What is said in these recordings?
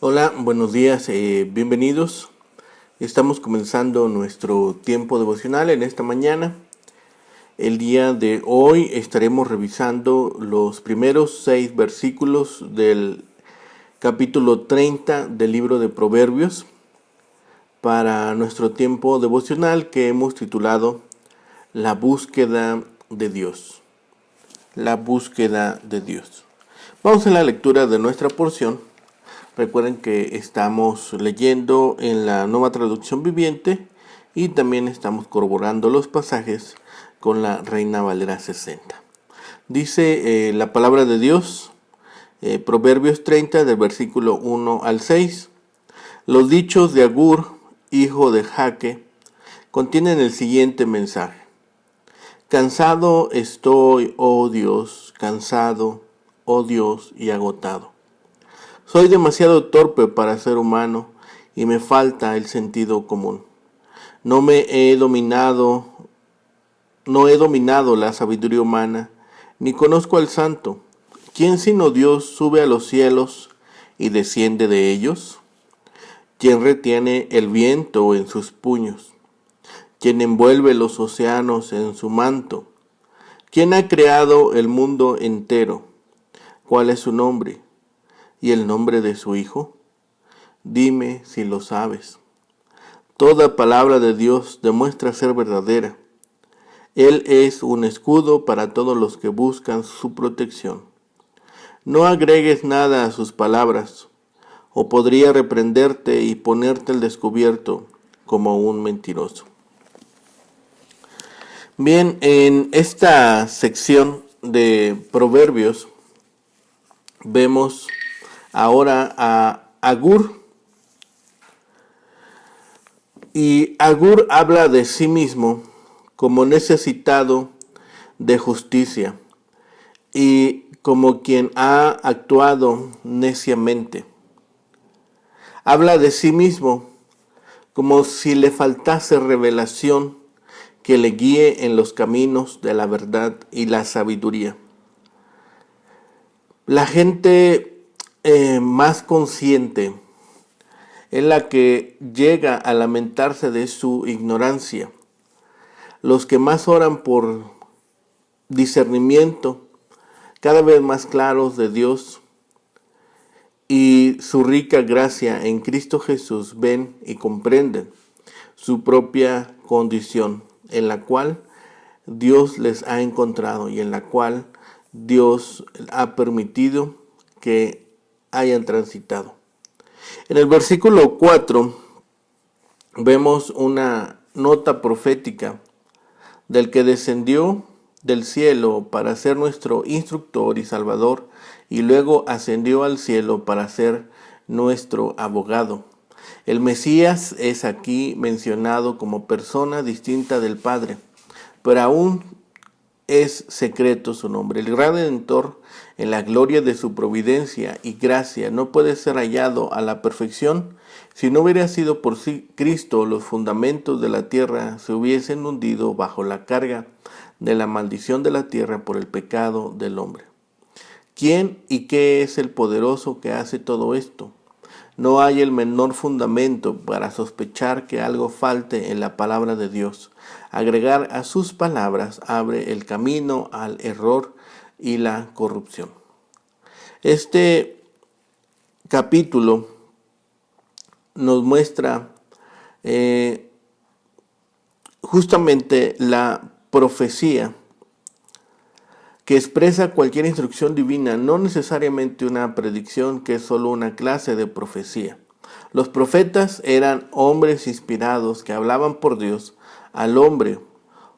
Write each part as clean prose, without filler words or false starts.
Hola, buenos días, bienvenidos. Estamos comenzando nuestro tiempo devocional en esta mañana. El día de hoy estaremos revisando los primeros 6 versículos del capítulo 30 del libro de Proverbios para nuestro tiempo devocional que hemos titulado La búsqueda de Dios. La búsqueda de Dios. Vamos a la lectura de nuestra porción. Recuerden que estamos leyendo en la Nueva Traducción Viviente y también estamos corroborando los pasajes con la Reina Valera 60. Dice la palabra de Dios, Proverbios 30 del versículo 1 al 6. Los dichos de Agur, hijo de Jaque, contienen el siguiente mensaje. Cansado estoy, oh Dios, cansado, oh Dios, y agotado. Soy demasiado torpe para ser humano y me falta el sentido común. No he dominado la sabiduría humana, ni conozco al santo. ¿Quién sino Dios sube a los cielos y desciende de ellos? ¿Quién retiene el viento en sus puños? ¿Quién envuelve los océanos en su manto? ¿Quién ha creado el mundo entero? ¿Cuál es su nombre? ¿Y el nombre de su Hijo? Dime si lo sabes. Toda palabra de Dios demuestra ser verdadera. Él es un escudo para todos los que buscan su protección. No agregues nada a sus palabras, o podría reprenderte y ponerte al descubierto como un mentiroso. Bien, en esta sección de Proverbios vemos ahora a Agur. Y Agur habla de sí mismo como necesitado de justicia y como quien ha actuado neciamente. Habla de sí mismo como si le faltase revelación que le guíe en los caminos de la verdad y la sabiduría. La gente más consciente es la que llega a lamentarse de su ignorancia. Los que más oran por discernimiento, cada vez más claros de Dios y su rica gracia en Cristo Jesús, ven y comprenden su propia condición, en la cual Dios les ha encontrado y en la cual Dios ha permitido que hayan transitado. En el versículo 4 vemos una nota profética del que descendió del cielo para ser nuestro instructor y salvador y luego ascendió al cielo para ser nuestro abogado. El Mesías es aquí mencionado como persona distinta del Padre, pero aún es secreto su nombre. El gran Redentor, en la gloria de su providencia y gracia, no puede ser hallado a la perfección si no hubiera sido por sí Cristo. Los fundamentos de la tierra se hubiesen hundido bajo la carga de la maldición de la tierra por el pecado del hombre. ¿Quién y qué es el poderoso que hace todo esto? No hay el menor fundamento para sospechar que algo falte en la palabra de Dios. Agregar a sus palabras abre el camino al error y la corrupción. Este capítulo nos muestra justamente la profecía que expresa cualquier instrucción divina, no necesariamente una predicción, que es solo una clase de profecía. Los profetas eran hombres inspirados que hablaban por Dios al hombre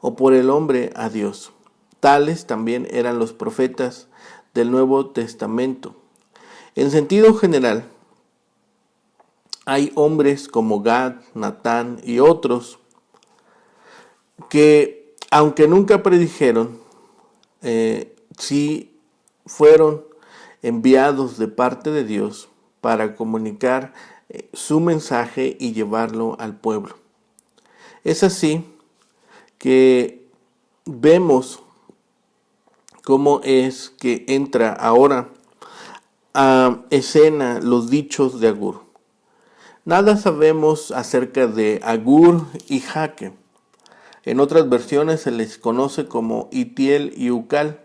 o por el hombre a Dios. Tales también eran los profetas del Nuevo Testamento. En sentido general, hay hombres como Gad, Natán y otros que, aunque nunca predijeron, sí fueron enviados de parte de Dios para comunicar su mensaje y llevarlo al pueblo. Es así que vemos cómo es que entra ahora a escena los dichos de Agur. Nada sabemos acerca de Agur y Jaque. En otras versiones se les conoce como Itiel y Ucal,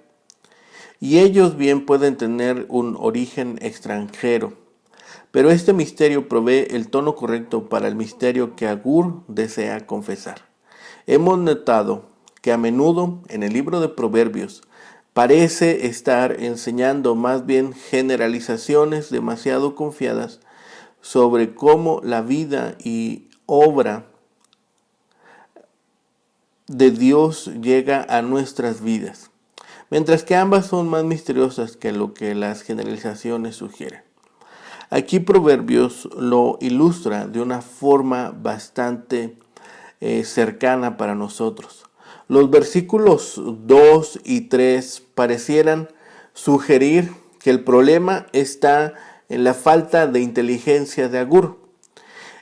y ellos bien pueden tener un origen extranjero. Pero este misterio provee el tono correcto para el misterio que Agur desea confesar. Hemos notado que a menudo en el libro de Proverbios parece estar enseñando más bien generalizaciones demasiado confiadas sobre cómo la vida y obra de Dios llega a nuestras vidas, mientras que ambas son más misteriosas que lo que las generalizaciones sugieren. Aquí Proverbios lo ilustra de una forma bastante cercana para nosotros. Los versículos 2 y 3 parecieran sugerir que el problema está en la falta de inteligencia de Agur.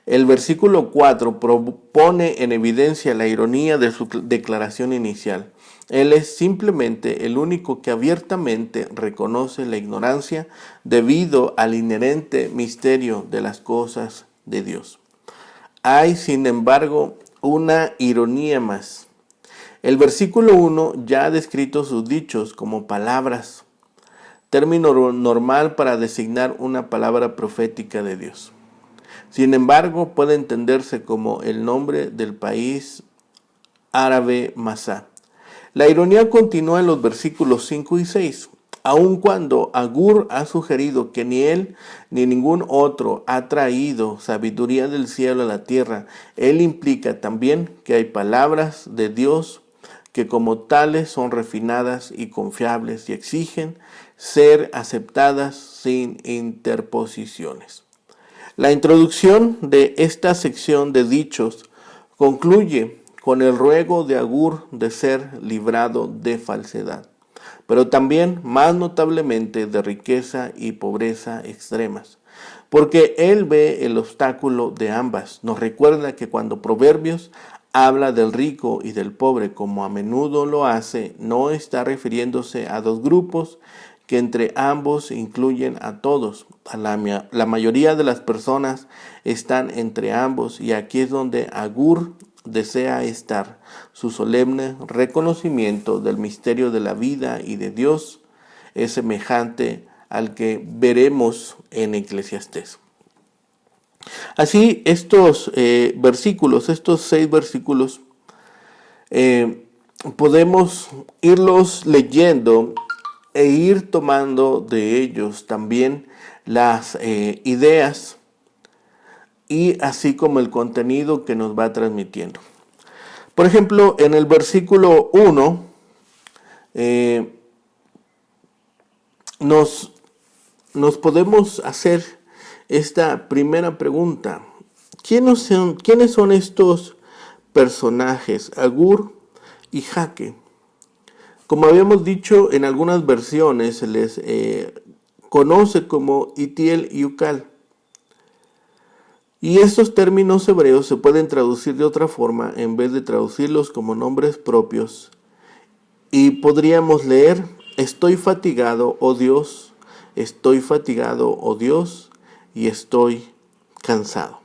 El versículo 4 pone en evidencia la ironía de su declaración inicial. Él es simplemente el único que abiertamente reconoce la ignorancia debido al inherente misterio de las cosas de Dios. Hay, sin embargo, una ironía más. El versículo 1 ya ha descrito sus dichos como palabras, término normal para designar una palabra profética de Dios. Sin embargo, puede entenderse como el nombre del país árabe Masá. La ironía continúa en los versículos 5 y 6. Aun cuando Agur ha sugerido que ni él ni ningún otro ha traído sabiduría del cielo a la tierra, él implica también que hay palabras de Dios que como tales son refinadas y confiables y exigen ser aceptadas sin interposiciones. La introducción de esta sección de dichos concluye con el ruego de Agur de ser librado de falsedad, pero también más notablemente de riqueza y pobreza extremas, porque él ve el obstáculo de ambas. Nos recuerda que cuando Proverbios habla del rico y del pobre, como a menudo lo hace, no está refiriéndose a dos grupos que entre ambos incluyen a todos. La mayoría de las personas están entre ambos, y aquí es donde Agur desea estar. Su solemne reconocimiento del misterio de la vida y de Dios es semejante al que veremos en Eclesiastés. Así, estos versículos, estos 6 versículos, podemos irlos leyendo e ir tomando de ellos también las ideas y así como el contenido que nos va transmitiendo. Por ejemplo, en el versículo 1 nos podemos hacer esta primera pregunta. ¿Quiénes son estos personajes, Agur y Jaque? Como habíamos dicho, en algunas versiones se les conoce como Itiel y Ucal. Y estos términos hebreos se pueden traducir de otra forma en vez de traducirlos como nombres propios. Y podríamos leer: estoy fatigado, oh Dios, estoy fatigado, oh Dios, y estoy cansado.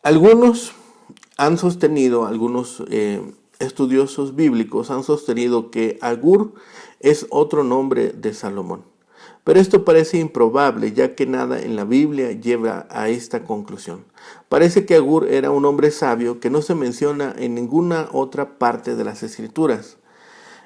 Algunos estudiosos bíblicos han sostenido que Agur es otro nombre de Salomón. Pero esto parece improbable, ya que nada en la Biblia lleva a esta conclusión. Parece que Agur era un hombre sabio que no se menciona en ninguna otra parte de las Escrituras.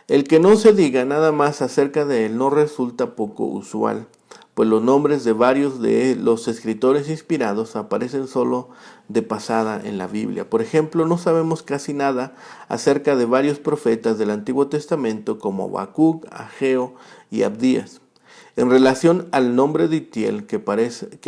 El que no se diga nada más acerca de él no resulta poco usual, pues los nombres de varios de los escritores inspirados aparecen solo de pasada en la Biblia. Por ejemplo, no sabemos casi nada acerca de varios profetas del Antiguo Testamento como Habacuc, Ageo y Abdías. En relación al nombre de Itiel, que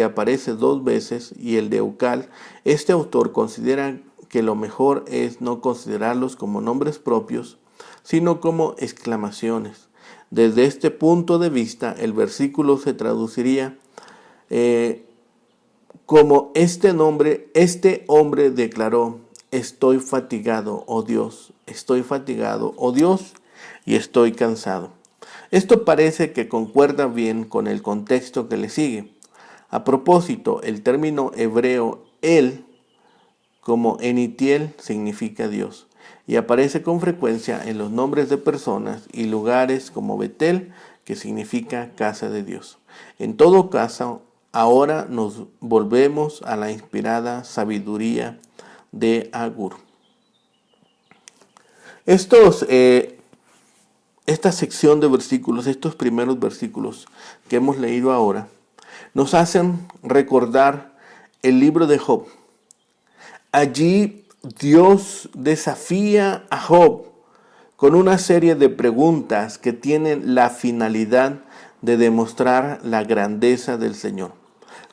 aparece 2 veces, y el de Ucal, este autor considera que lo mejor es no considerarlos como nombres propios, sino como exclamaciones. Desde este punto de vista, el versículo se traduciría como este hombre declaró: estoy fatigado, oh Dios, y estoy cansado. Esto parece que concuerda bien con el contexto que le sigue. A propósito, el término hebreo el como Enitiel significa Dios y aparece con frecuencia en los nombres de personas y lugares como Betel, que significa casa de Dios. En todo caso, ahora nos volvemos a la inspirada sabiduría de Agur. Esta sección de versículos, estos primeros versículos que hemos leído ahora, nos hacen recordar el libro de Job. Allí Dios desafía a Job con una serie de preguntas que tienen la finalidad de demostrar la grandeza del Señor,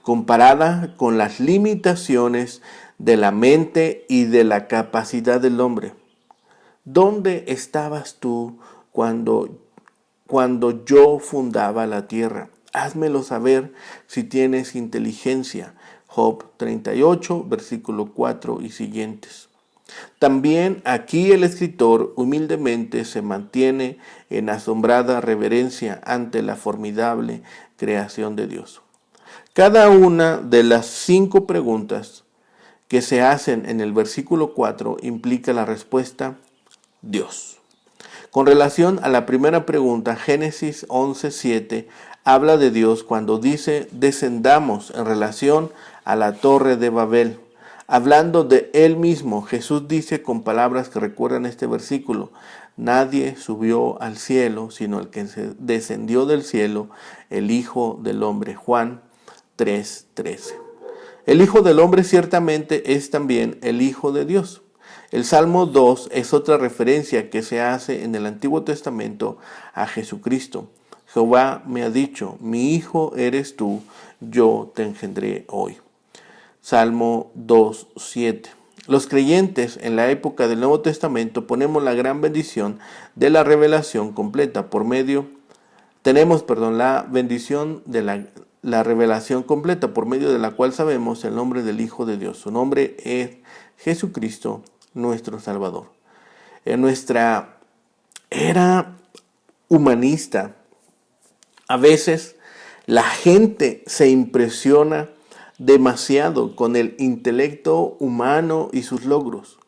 comparada con las limitaciones de la mente y de la capacidad del hombre. ¿Dónde estabas tú cuando yo fundaba la tierra? Házmelo saber si tienes inteligencia. Job 38, versículo 4 y siguientes. También aquí el escritor humildemente se mantiene en asombrada reverencia ante la formidable creación de Dios. Cada una de las 5 preguntas que se hacen en el versículo 4 implica la respuesta Dios. Con relación a la primera pregunta, Génesis 11:7 habla de Dios cuando dice descendamos en relación a la torre de Babel. Hablando de él mismo, Jesús dice con palabras que recuerdan este versículo, nadie subió al cielo, sino el que descendió del cielo, el Hijo del Hombre. Juan 3:13. El Hijo del Hombre ciertamente es también el Hijo de Dios. El Salmo 2 es otra referencia que se hace en el Antiguo Testamento a Jesucristo. Jehová me ha dicho, mi hijo eres tú, yo te engendré hoy. Salmo 2:7. Los creyentes en la época del Nuevo Testamento ponemos la gran bendición de la revelación completa por medio, la bendición de la revelación completa por medio de la cual sabemos el nombre del Hijo de Dios. Su nombre es Jesucristo, nuestro Salvador. En nuestra era humanista, a veces la gente se impresiona demasiado con el intelecto humano y sus logros.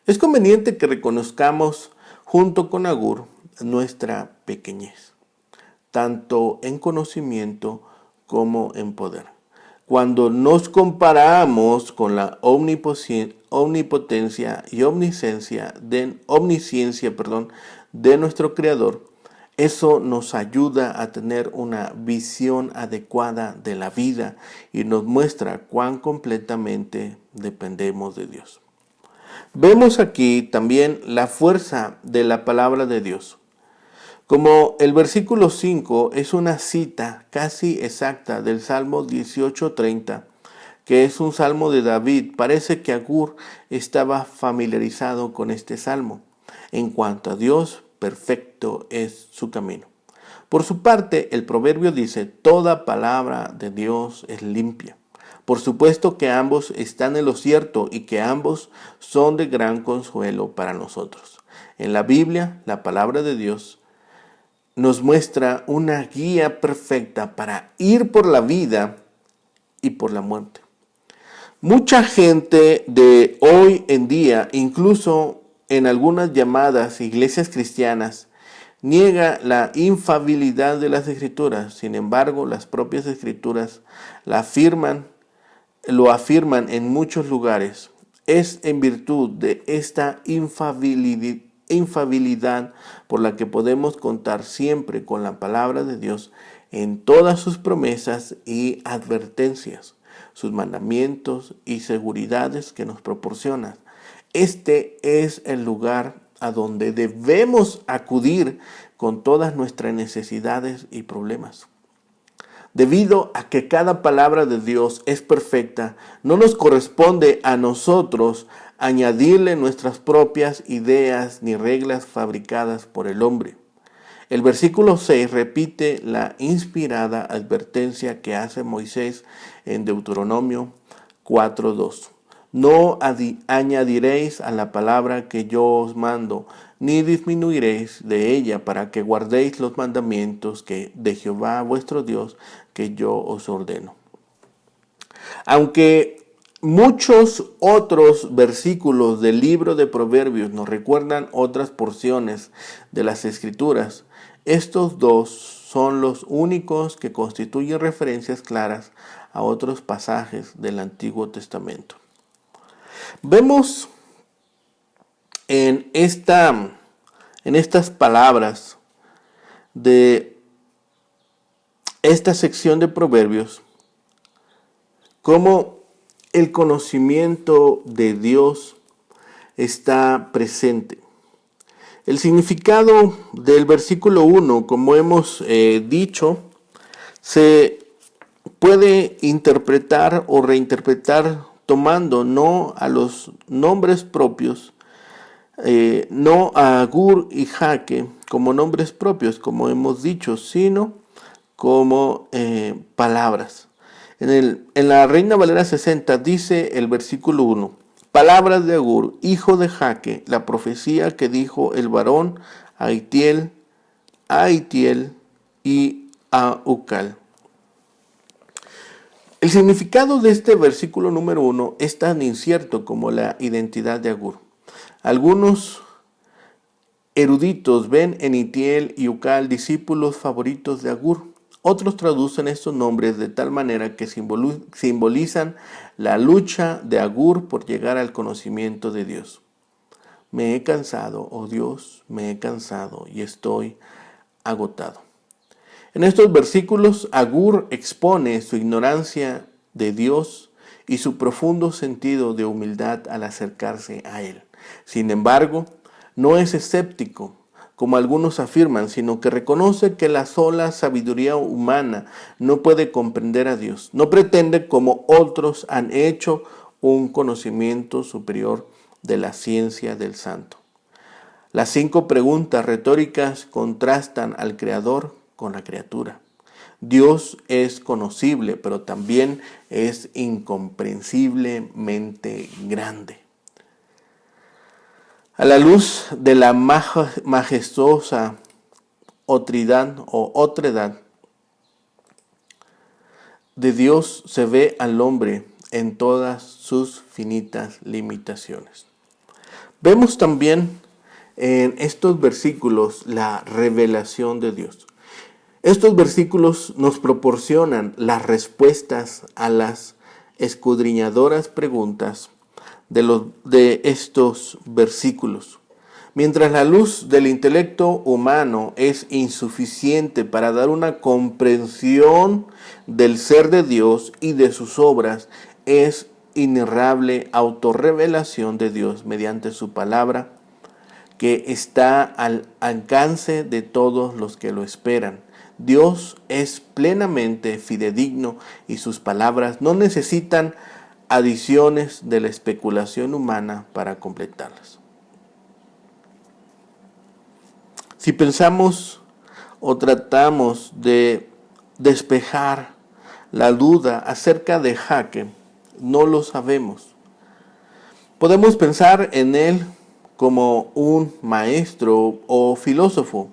Es conveniente que reconozcamos junto con Agur nuestra pequeñez, tanto en conocimiento como en poder. Cuando nos comparamos con la omnipotencia y omnisciencia de nuestro Creador, eso nos ayuda a tener una visión adecuada de la vida y nos muestra cuán completamente dependemos de Dios. Vemos aquí también la fuerza de la palabra de Dios. Como el versículo 5 es una cita casi exacta del Salmo 18:30, que es un salmo de David, parece que Agur estaba familiarizado con este salmo. En cuanto a Dios, perfecto es su camino. Por su parte, el proverbio dice, toda palabra de Dios es limpia. Por supuesto que ambos están en lo cierto y que ambos son de gran consuelo para nosotros. En la Biblia, la palabra de Dios nos muestra una guía perfecta para ir por la vida y por la muerte. Mucha gente de hoy en día, incluso en algunas llamadas iglesias cristianas, niega la infalibilidad de las Escrituras. Sin embargo, las propias Escrituras lo afirman en muchos lugares. Es en virtud de esta infalibilidad por la que podemos contar siempre con la palabra de Dios en todas sus promesas y advertencias, sus mandamientos y seguridades que nos proporciona. Este es el lugar a donde debemos acudir con todas nuestras necesidades y problemas. Debido a que cada palabra de Dios es perfecta, no nos corresponde a nosotros añadirle nuestras propias ideas ni reglas fabricadas por el hombre. El versículo 6 repite la inspirada advertencia que hace Moisés en Deuteronomio 4:2. No añadiréis a la palabra que yo os mando, ni disminuiréis de ella, para que guardéis los mandamientos de Jehová vuestro Dios, que yo os ordeno. Aunque muchos otros versículos del libro de Proverbios nos recuerdan otras porciones de las Escrituras, estos dos son los únicos que constituyen referencias claras a otros pasajes del Antiguo Testamento. Vemos en estas palabras de esta sección de Proverbios cómo el conocimiento de Dios está presente. El significado del versículo 1, como hemos dicho, se puede interpretar o reinterpretar tomando no a los nombres propios, no a Agur y Jaque como nombres propios, como hemos dicho, sino como palabras. En la Reina Valera 60 dice el versículo 1, palabras de Agur, hijo de Jaque, la profecía que dijo el varón a Itiel y a Ucal. El significado de este versículo número 1 es tan incierto como la identidad de Agur. Algunos eruditos ven en Itiel y Ucal discípulos favoritos de Agur. Otros traducen estos nombres de tal manera que simbolizan la lucha de Agur por llegar al conocimiento de Dios. Me he cansado, oh Dios, me he cansado y estoy agotado. En estos versículos, Agur expone su ignorancia de Dios y su profundo sentido de humildad al acercarse a Él. Sin embargo, no es escéptico, como algunos afirman, sino que reconoce que la sola sabiduría humana no puede comprender a Dios. No pretende, como otros han hecho, un conocimiento superior de la ciencia del santo. Las 5 preguntas retóricas contrastan al Creador con la criatura. Dios es conocible, pero también es incomprensiblemente grande. A la luz de la majestuosa otredad de Dios se ve al hombre en todas sus finitas limitaciones. Vemos también en estos versículos la revelación de Dios. Estos versículos nos proporcionan las respuestas a las escudriñadoras preguntas de estos versículos. Mientras la luz del intelecto humano es insuficiente para dar una comprensión del ser de Dios y de sus obras, es inerrable autorrevelación de Dios mediante su palabra, que está al alcance de todos los que lo esperan. Dios es plenamente fidedigno y sus palabras no necesitan adiciones de la especulación humana para completarlas. Si pensamos o tratamos de despejar la duda acerca de Jaque, no lo sabemos. Podemos pensar en él como un maestro o filósofo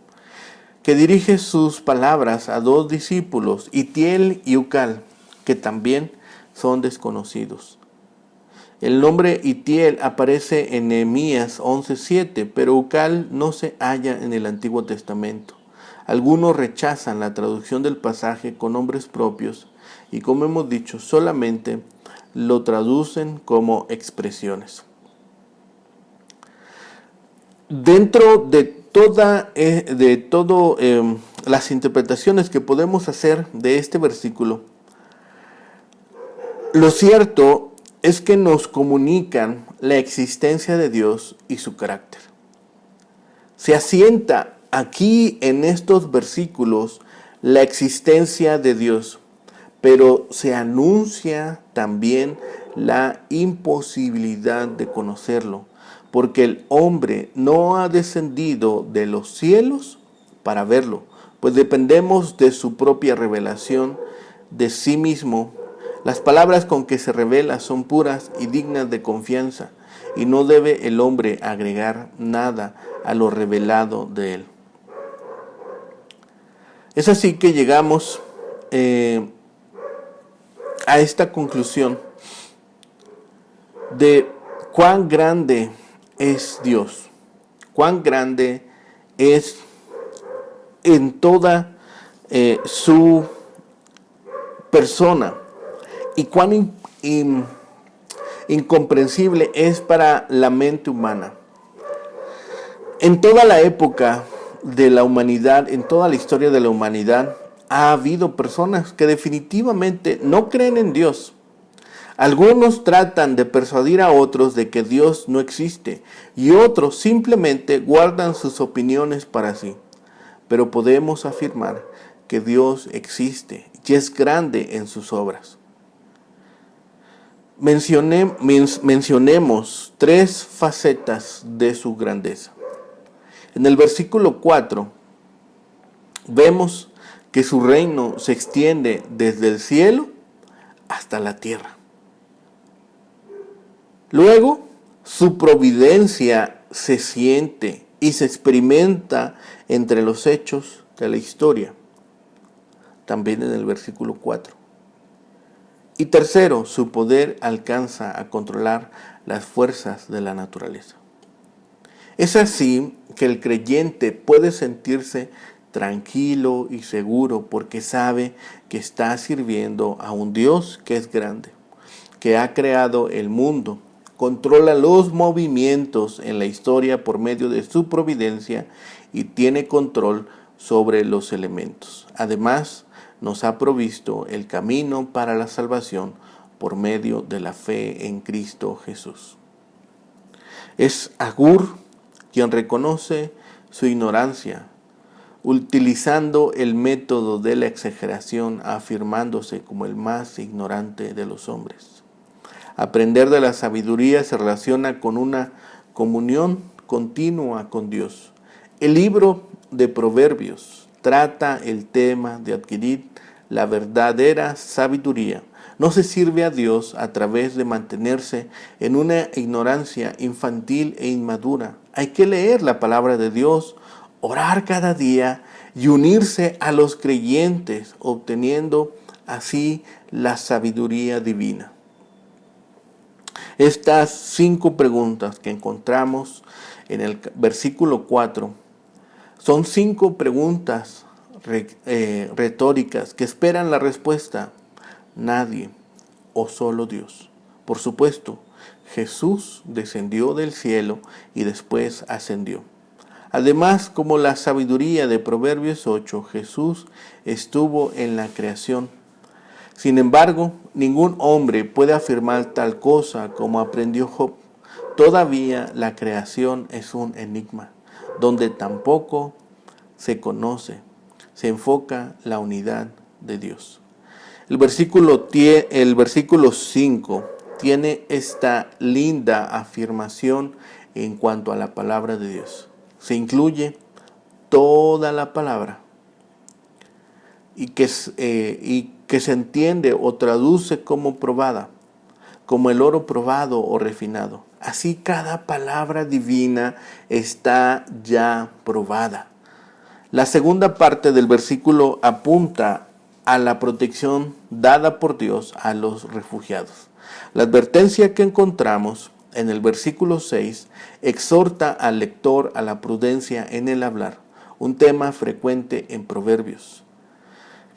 que dirige sus palabras a 2 discípulos, Itiel y Ucal, que también son desconocidos. El nombre Itiel aparece en Nehemías 11:7, pero Ucal no se halla en el Antiguo Testamento. Algunos rechazan la traducción del pasaje con nombres propios y, como hemos dicho, solamente lo traducen como expresiones. Dentro de todas las interpretaciones que podemos hacer de este versículo, lo cierto es que nos comunican la existencia de Dios y su carácter. Se asienta aquí en estos versículos la existencia de Dios, pero se anuncia también la imposibilidad de conocerlo, porque el hombre no ha descendido de los cielos para verlo, pues dependemos de su propia revelación de sí mismo. Las palabras con que se revela son puras y dignas de confianza. y no debe el hombre agregar nada a lo revelado de él. Es así que llegamos a esta conclusión de cuán grande es Dios, cuán grande es en toda su persona y cuán incomprensible es para la mente humana. En toda la época de la humanidad, en toda la historia de la humanidad, ha habido personas que definitivamente no creen en Dios. Algunos tratan de persuadir a otros de que Dios no existe y otros simplemente guardan sus opiniones para sí. Pero podemos afirmar que Dios existe y es grande en sus obras. Mencionemos 3 facetas de su grandeza. En el versículo 4 vemos que su reino se extiende desde el cielo hasta la tierra. Luego, su providencia se siente y se experimenta entre los hechos de la historia. También en el versículo 4. Y tercero, su poder alcanza a controlar las fuerzas de la naturaleza. Es así que el creyente puede sentirse tranquilo y seguro porque sabe que está sirviendo a un Dios que es grande, que ha creado el mundo, controla los movimientos en la historia por medio de su providencia y tiene control sobre los elementos. Además, nos ha provisto el camino para la salvación por medio de la fe en Cristo Jesús. Es Agur quien reconoce su ignorancia, utilizando el método de la exageración, afirmándose como el más ignorante de los hombres. Aprender de la sabiduría se relaciona con una comunión continua con Dios. El libro de Proverbios trata el tema de adquirir la verdadera sabiduría. No se sirve a Dios a través de mantenerse en una ignorancia infantil e inmadura. Hay que leer la palabra de Dios, orar cada día y unirse a los creyentes, obteniendo así la sabiduría divina. Estas 5 preguntas que encontramos en el versículo 4 son 5 preguntas retóricas que esperan la respuesta. Nadie o solo Dios. Por supuesto, Jesús descendió del cielo y después ascendió. Además, como la sabiduría de Proverbios 8, Jesús estuvo en la creación. Sin embargo, ningún hombre puede afirmar tal cosa como aprendió Job. Todavía la creación es un enigma, donde tampoco se conoce, se enfoca la unidad de Dios. El versículo 5 tiene esta linda afirmación en cuanto a la palabra de Dios. Se incluye toda la palabra y que se entiende o traduce como probada, como el oro probado o refinado. Así cada palabra divina está ya probada. La segunda parte del versículo apunta a la protección dada por Dios a los refugiados. La advertencia que encontramos en el versículo 6 exhorta al lector a la prudencia en el hablar, un tema frecuente en Proverbios.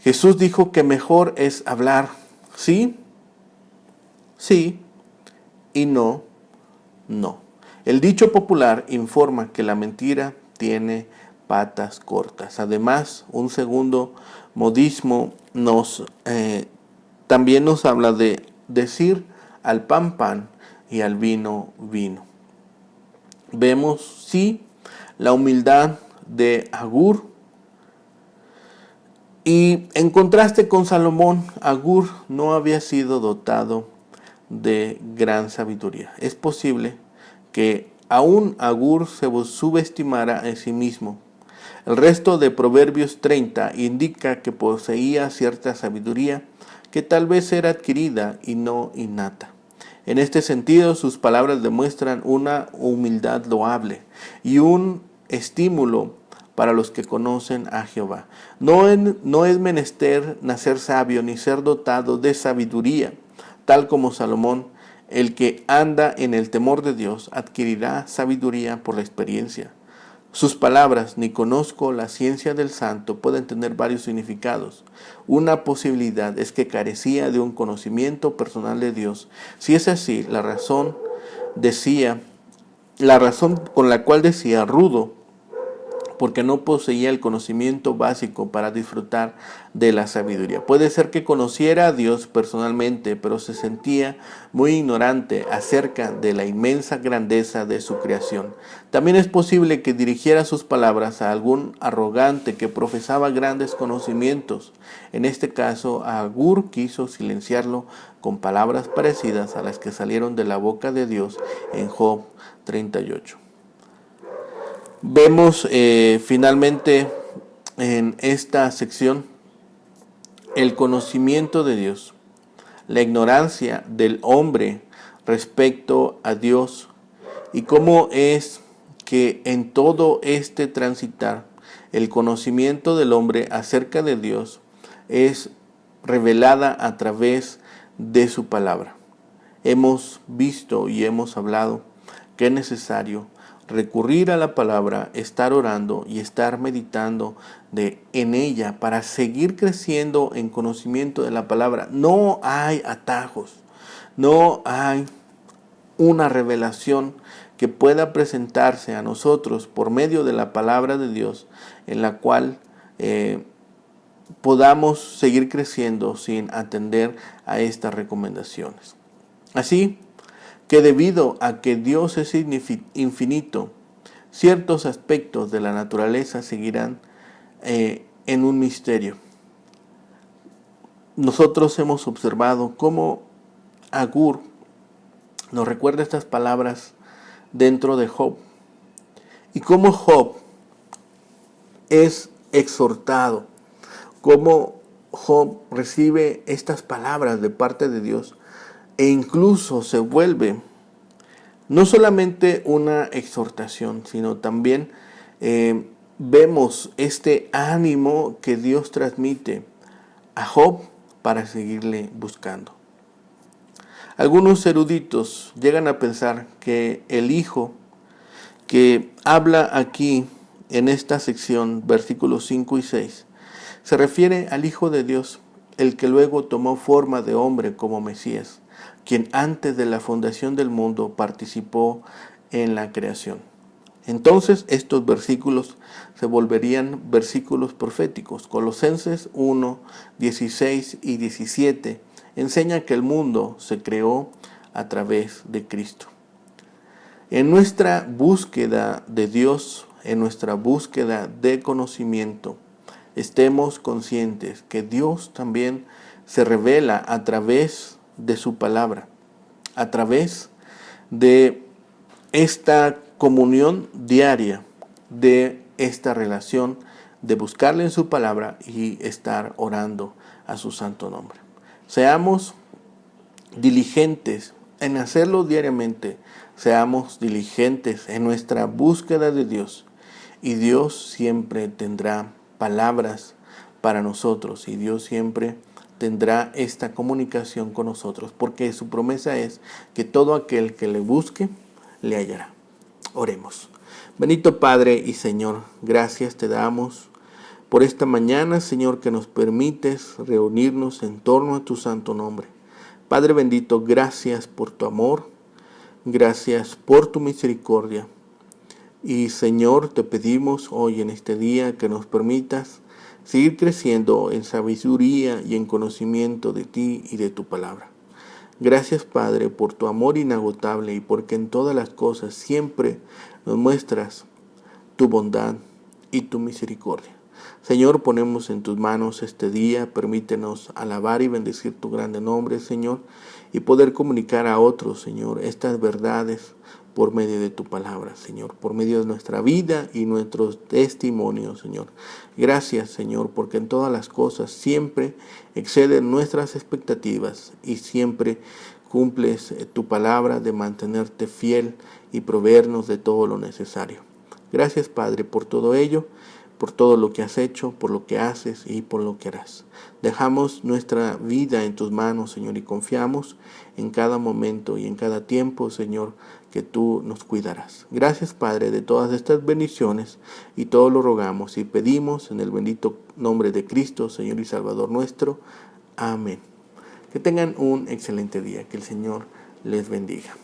Jesús dijo que mejor es hablar sí, sí y no, no. El dicho popular informa que la mentira tiene patas cortas. Además, un segundo modismo también nos habla de decir al pan pan y al vino vino. Vemos sí la humildad de Agur y en contraste con Salomón, Agur no había sido dotado de gran sabiduría. Es posible que aún Agur se subestimara en sí mismo. El resto de Proverbios 30 indica que poseía cierta sabiduría que tal vez era adquirida y no innata. En este sentido, sus palabras demuestran una humildad loable y un estímulo para los que conocen a Jehová. No es menester nacer sabio ni ser dotado de sabiduría, tal como Salomón. El que anda en el temor de Dios adquirirá sabiduría por la experiencia. Sus palabras, ni conozco la ciencia del santo, pueden tener varios significados. Una posibilidad es que carecía de un conocimiento personal de Dios. Si es así, la razón con la cual decía rudo, porque no poseía el conocimiento básico para disfrutar de la sabiduría. Puede ser que conociera a Dios personalmente, pero se sentía muy ignorante acerca de la inmensa grandeza de su creación. También es posible que dirigiera sus palabras a algún arrogante que profesaba grandes conocimientos. En este caso, Agur quiso silenciarlo con palabras parecidas a las que salieron de la boca de Dios en Job 38. Vemos finalmente en esta sección el conocimiento de Dios, la ignorancia del hombre respecto a Dios y cómo es que en todo este transitar el conocimiento del hombre acerca de Dios es revelada a través de su palabra. Hemos visto y hemos hablado que es necesario recurrir a la palabra, estar orando y estar meditando en ella para seguir creciendo en conocimiento de la palabra. No hay atajos, no hay una revelación que pueda presentarse a nosotros por medio de la palabra de Dios en la cual podamos seguir creciendo sin atender a estas recomendaciones. Así que debido a que Dios es infinito, ciertos aspectos de la naturaleza seguirán en un misterio. Nosotros hemos observado cómo Agur nos recuerda estas palabras dentro de Job y cómo Job es exhortado, cómo Job recibe estas palabras de parte de Dios e incluso se vuelve no solamente una exhortación, sino también vemos este ánimo que Dios transmite a Job para seguirle buscando. Algunos eruditos llegan a pensar que el Hijo que habla aquí en esta sección, versículos 5 y 6, se refiere al Hijo de Dios, el que luego tomó forma de hombre como Mesías, quien antes de la fundación del mundo participó en la creación. Entonces estos versículos se volverían versículos proféticos. Colosenses 1, 16 y 17 enseña que el mundo se creó a través de Cristo. En nuestra búsqueda de Dios, en nuestra búsqueda de conocimiento, estemos conscientes que Dios también se revela a través de su palabra, a través de esta comunión diaria, de esta relación de buscarle en su palabra y estar orando a su santo nombre. Seamos diligentes en hacerlo diariamente, seamos diligentes en nuestra búsqueda de Dios y Dios siempre tendrá palabras para nosotros y Dios siempre tendrá esta comunicación con nosotros, porque su promesa es que todo aquel que le busque, le hallará. Oremos. Bendito Padre y Señor, gracias te damos por esta mañana, Señor, que nos permites reunirnos en torno a tu santo nombre. Padre bendito, gracias por tu amor, gracias por tu misericordia. Y Señor, te pedimos hoy en este día que nos permitas seguir creciendo en sabiduría y en conocimiento de ti y de tu palabra. Gracias, Padre, por tu amor inagotable y porque en todas las cosas siempre nos muestras tu bondad y tu misericordia. Señor, ponemos en tus manos este día, permítenos alabar y bendecir tu grande nombre, Señor, y poder comunicar a otros, Señor, estas verdades por medio de tu palabra, Señor, por medio de nuestra vida y nuestros testimonios, Señor. Gracias, Señor, porque en todas las cosas siempre exceden nuestras expectativas y siempre cumples tu palabra de mantenerte fiel y proveernos de todo lo necesario. Gracias, Padre, por todo ello, por todo lo que has hecho, por lo que haces y por lo que harás. Dejamos nuestra vida en tus manos, Señor, y confiamos en cada momento y en cada tiempo, Señor, que tú nos cuidarás. Gracias, Padre, de todas estas bendiciones, y todo lo rogamos y pedimos en el bendito nombre de Cristo, Señor y Salvador nuestro. Amén. Que tengan un excelente día. Que el Señor les bendiga.